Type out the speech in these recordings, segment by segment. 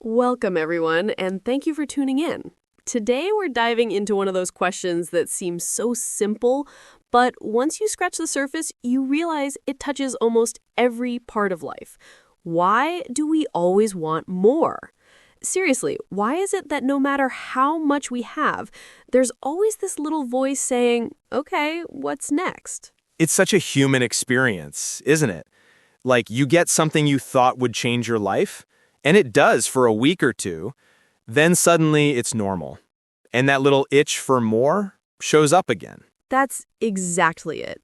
Welcome, everyone, and thank you for tuning in. Today, we're diving into one of those questions that seems so simple, but once you scratch the surface, you realize it touches almost every part of life. Why do we always want more? Seriously, why is it that no matter how much we have, there's always this little voice saying, okay, what's next? It's such a human experience, isn't it? Like you get something you thought would change your life, and it does for a week or two, then suddenly it's normal. And that little itch for more shows up again. That's exactly it.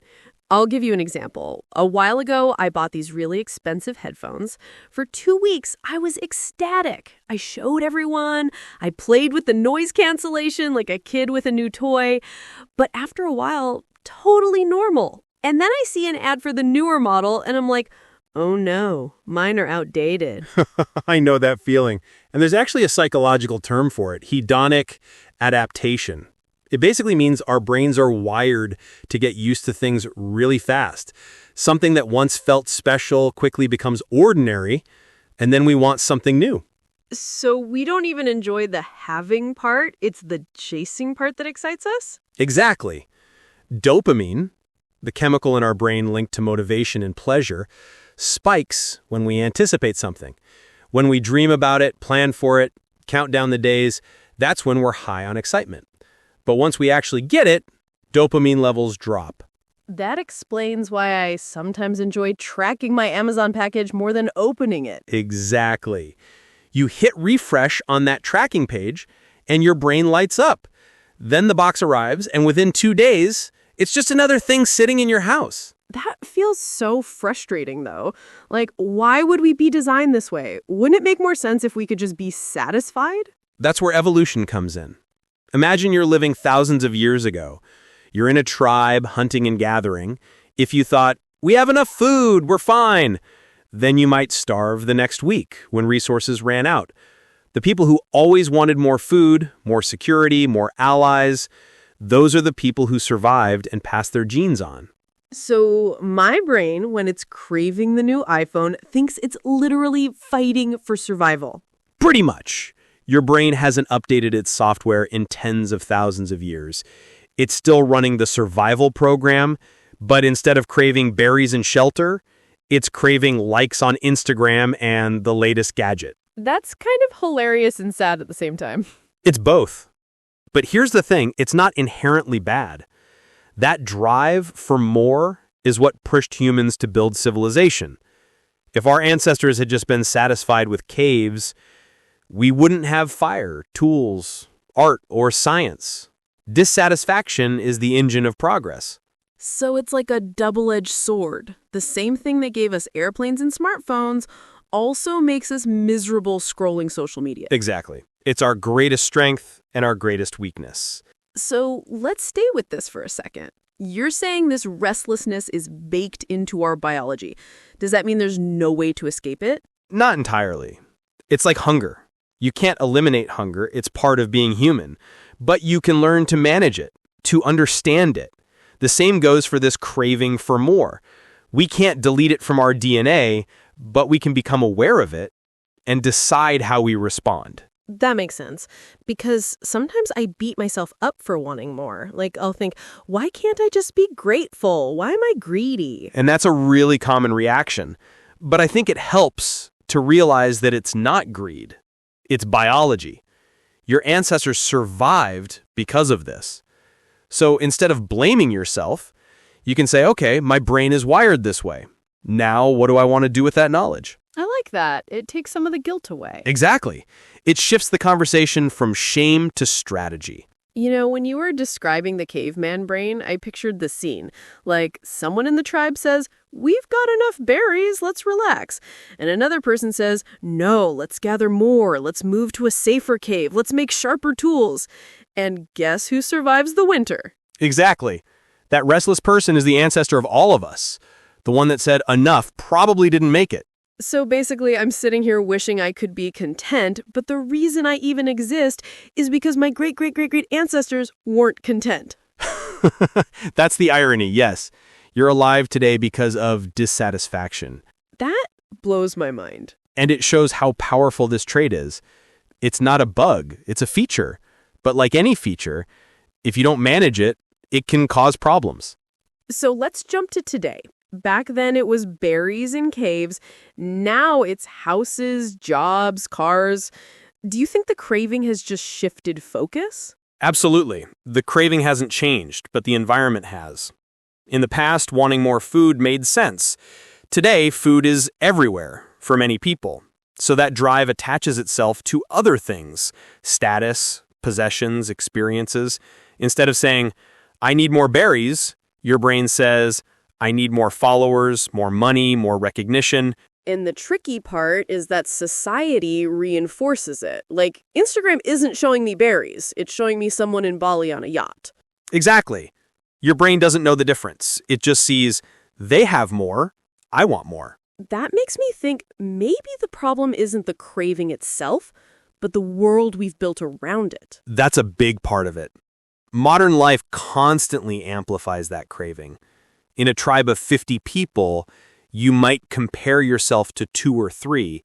I'll give you an example. A while ago, I bought these really expensive headphones. For 2 weeks, I was ecstatic. I showed everyone. I played with the noise cancellation like a kid with a new toy. But after a while, totally normal. And then I see an ad for the newer model, and I'm like, oh no, mine are outdated. I know that feeling. And there's actually a psychological term for it, hedonic adaptation. It basically means our brains are wired to get used to things really fast. Something that once felt special quickly becomes ordinary, and then we want something new. So we don't even enjoy the having part, it's the chasing part that excites us? Exactly. Dopamine, the chemical in our brain linked to motivation and pleasure, spikes when we anticipate something. When we dream about it, plan for it, count down the days, that's when we're high on excitement. But once we actually get it, dopamine levels drop. That explains why I sometimes enjoy tracking my Amazon package more than opening it. Exactly. You hit refresh on that tracking page, and your brain lights up. Then the box arrives, and within 2 days, it's just another thing sitting in your house. That feels so frustrating, though. Like, why would we be designed this way? Wouldn't it make more sense if we could just be satisfied? That's where evolution comes in. Imagine you're living thousands of years ago. You're in a tribe, hunting and gathering. If you thought, we have enough food, we're fine, then you might starve the next week when resources ran out. The people who always wanted more food, more security, more allies, those are the people who survived and passed their genes on. So my brain, when it's craving the new iPhone, thinks it's literally fighting for survival. Pretty much. Your brain hasn't updated its software in tens of thousands of years. It's still running the survival program, but instead of craving berries and shelter, it's craving likes on Instagram and the latest gadget. That's kind of hilarious and sad at the same time. It's both. But here's the thing, it's not inherently bad. That drive for more is what pushed humans to build civilization. If our ancestors had just been satisfied with caves, we wouldn't have fire, tools, art, or science. Dissatisfaction is the engine of progress. So it's like a double-edged sword. The same thing that gave us airplanes and smartphones also makes us miserable scrolling social media. Exactly. It's our greatest strength and our greatest weakness. So let's stay with this for a second. You're saying this restlessness is baked into our biology. Does that mean there's no way to escape it? Not entirely. It's like hunger. You can't eliminate hunger, it's part of being human. But you can learn to manage it, to understand it. The same goes for this craving for more. We can't delete it from our DNA, but we can become aware of it and decide how we respond. That makes sense, because sometimes I beat myself up for wanting more. Like, I'll think, why can't I just be grateful? Why am I greedy? And that's a really common reaction. But I think it helps to realize that it's not greed. It's biology. Your ancestors survived because of this. So instead of blaming yourself, you can say, okay, my brain is wired this way. Now, what do I want to do with that knowledge? I like that. It takes some of the guilt away. Exactly. It shifts the conversation from shame to strategy. You know, when you were describing the caveman brain, I pictured the scene. Like, someone in the tribe says, we've got enough berries, let's relax. And another person says, no, let's gather more, let's move to a safer cave, let's make sharper tools. And guess who survives the winter? Exactly. That restless person is the ancestor of all of us. The one that said enough probably didn't make it. So basically, I'm sitting here wishing I could be content, but the reason I even exist is because my great-great-great-great ancestors weren't content. That's the irony, yes. You're alive today because of dissatisfaction. That blows my mind. And it shows how powerful this trait is. It's not a bug, it's a feature. But like any feature, if you don't manage it, it can cause problems. So let's jump to today. Back then it was berries in caves. Now it's houses, jobs, cars. Do you think the craving has just shifted focus? Absolutely. The craving hasn't changed, but the environment has. In the past, wanting more food made sense. Today, food is everywhere for many people. So that drive attaches itself to other things, status, possessions, experiences. Instead of saying, I need more berries, your brain says, I need more followers, more money, more recognition. And the tricky part is that society reinforces it. Like, Instagram isn't showing me berries. It's showing me someone in Bali on a yacht. Exactly. Your brain doesn't know the difference. It just sees, they have more, I want more. That makes me think maybe the problem isn't the craving itself, but the world we've built around it. That's a big part of it. Modern life constantly amplifies that craving. In a tribe of 50 people, you might compare yourself to 2 or 3.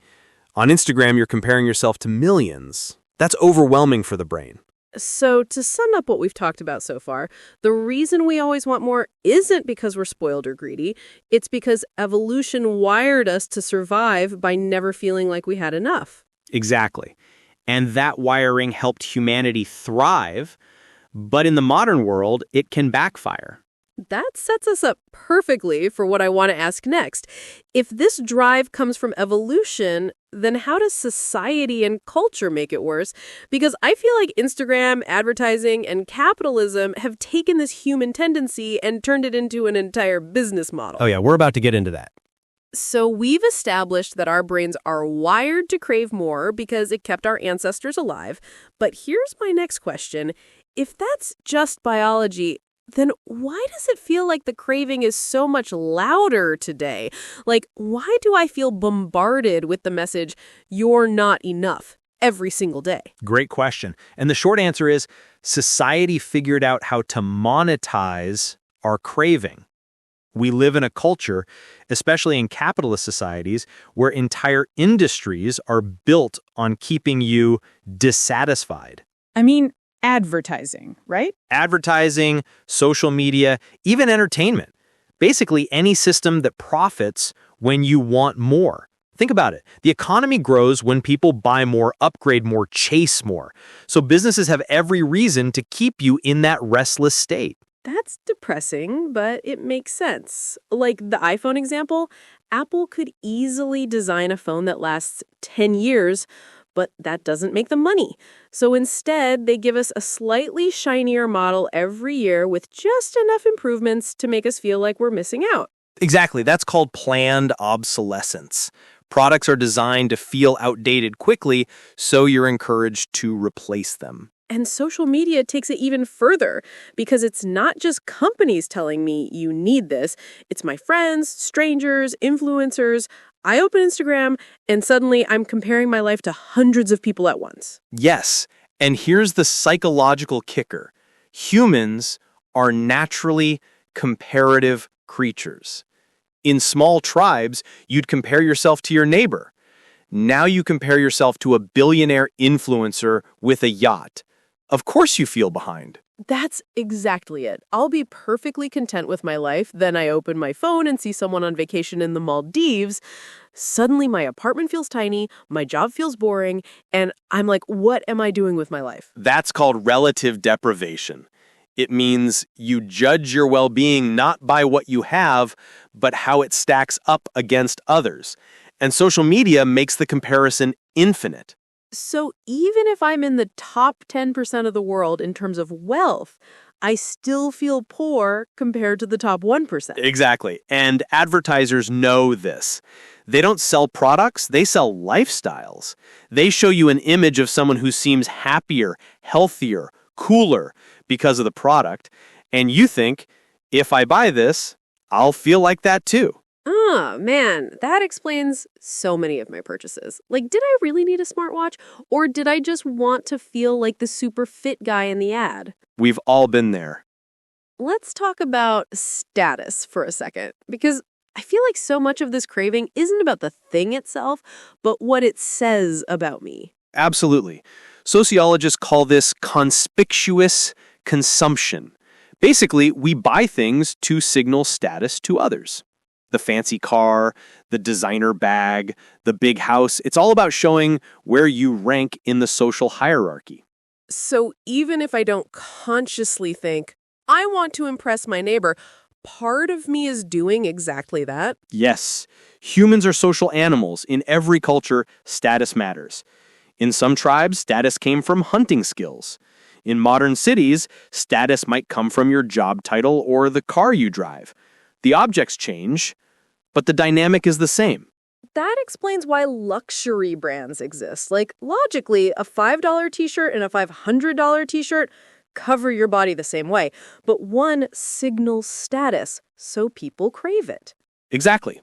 On Instagram, you're comparing yourself to millions. That's overwhelming for the brain. So to sum up what we've talked about so far, the reason we always want more isn't because we're spoiled or greedy. It's because evolution wired us to survive by never feeling like we had enough. Exactly. And that wiring helped humanity thrive, but in the modern world, it can backfire. That sets us up perfectly for what I want to ask next. If this drive comes from evolution, then how does society and culture make it worse? Because I feel like Instagram, advertising, and capitalism have taken this human tendency and turned it into an entire business model. Oh yeah, we're about to get into that. So we've established that our brains are wired to crave more because it kept our ancestors alive. But here's my next question. If that's just biology, then why does it feel like the craving is so much louder today? Like, why do I feel bombarded with the message, you're not enough, every single day? Great question. And the short answer is society figured out how to monetize our craving. We live in a culture, especially in capitalist societies, where entire industries are built on keeping you dissatisfied. I mean, advertising, right? Advertising, social media, even entertainment. Basically, any system that profits when you want more. Think about it. The economy grows when people buy more, upgrade more, chase more. So businesses have every reason to keep you in that restless state. That's depressing, but it makes sense. Like the iPhone example, Apple could easily design a phone that lasts 10 years, but that doesn't make them money. So instead, they give us a slightly shinier model every year with just enough improvements to make us feel like we're missing out. Exactly. That's called planned obsolescence. Products are designed to feel outdated quickly, so you're encouraged to replace them. And social media takes it even further because it's not just companies telling me you need this. It's my friends, strangers, influencers. I open Instagram and suddenly I'm comparing my life to hundreds of people at once. Yes, and here's the psychological kicker. Humans are naturally comparative creatures. In small tribes, you'd compare yourself to your neighbor. Now you compare yourself to a billionaire influencer with a yacht. Of course you feel behind. That's exactly it. I'll be perfectly content with my life. Then I open my phone and see someone on vacation in the Maldives. Suddenly my apartment feels tiny, my job feels boring, and I'm like, what am I doing with my life? That's called relative deprivation. It means you judge your well-being not by what you have, but how it stacks up against others. And social media makes the comparison infinite. So even if I'm in the top 10% of the world in terms of wealth, I still feel poor compared to the top 1%. Exactly. And advertisers know this. They don't sell products, they sell lifestyles. They show you an image of someone who seems happier, healthier, cooler because of the product. And you think, if I buy this, I'll feel like that too. Oh, man, that explains so many of my purchases. Like, did I really need a smartwatch? Or did I just want to feel like the super fit guy in the ad? We've all been there. Let's talk about status for a second, because I feel like so much of this craving isn't about the thing itself, but what it says about me. Absolutely. Sociologists call this conspicuous consumption. Basically, we buy things to signal status to others. The fancy car, the designer bag, the big house, it's all about showing where you rank in the social hierarchy. So even if I don't consciously think, I want to impress my neighbor, part of me is doing exactly that. Yes, humans are social animals. In every culture, status matters. In some tribes, status came from hunting skills. In modern cities, status might come from your job title or the car you drive. The objects change, but the dynamic is the same. That explains why luxury brands exist. Like, logically, a $5 t-shirt and a $500 t-shirt cover your body the same way, but one signals status, so people crave it. Exactly.